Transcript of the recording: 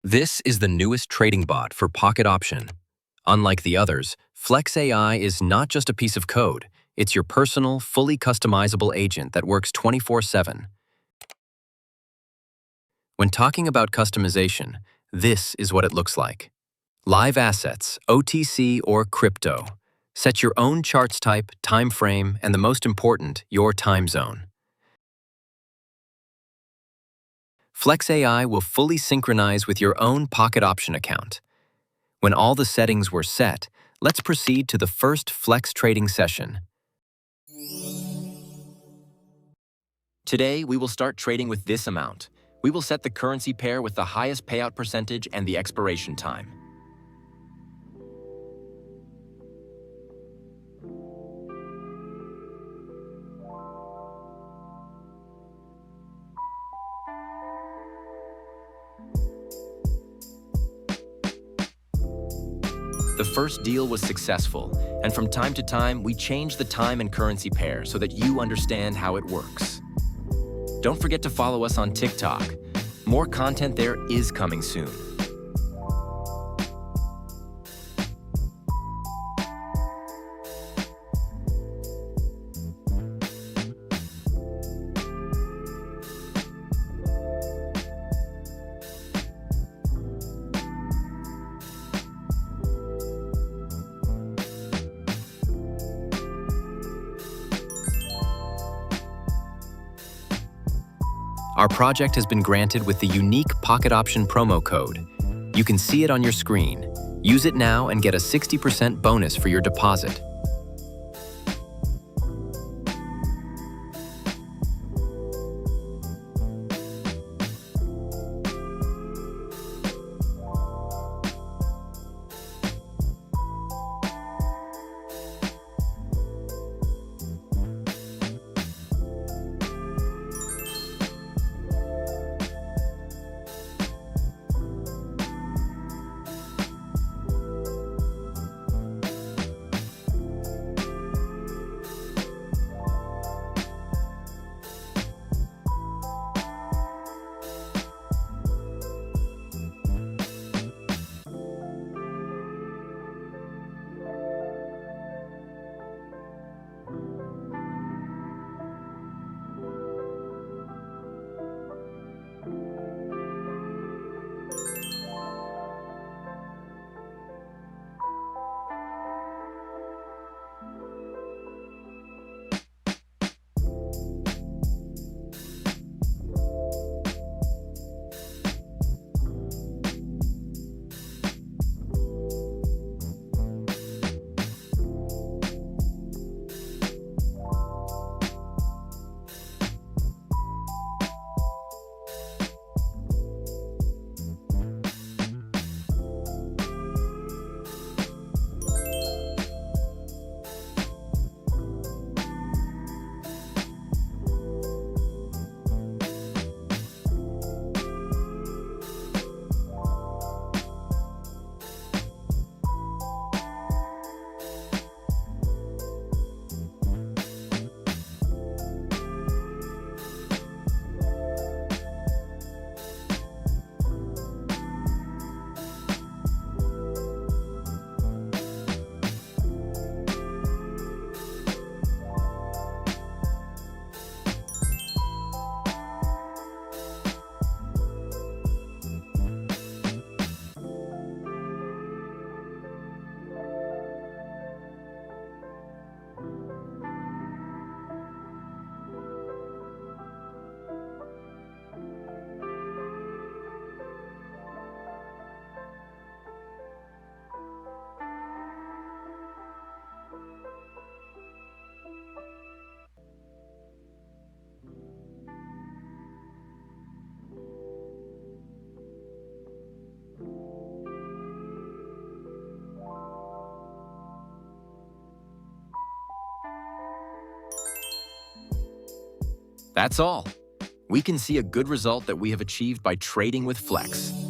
This is the newest trading bot for Pocket Option. Unlike the others, Flex AI is not just a piece of code, it's your personal, fully customizable agent that works 24/7. When talking about customization, this is what it looks like. Live assets, OTC or crypto. Set your own charts type, time frame, and the most important, your time zone. Flex AI will fully synchronize with your own Pocket Option account. When all the settings were set, let's proceed to the first Flex trading session. Today, we will start trading with this amount. We will set the currency pair with the highest payout percentage and the expiration time. The first deal was successful, and from time to time, we change the time and currency pair so that you understand how it works. Don't forget to follow us on TikTok. More content there is coming soon. Our project has been granted with the unique Pocket Option promo code. You can see it on your screen. Use it now and get a 60% bonus for your deposit. That's all. We can see a good result that we have achieved by trading with Flex.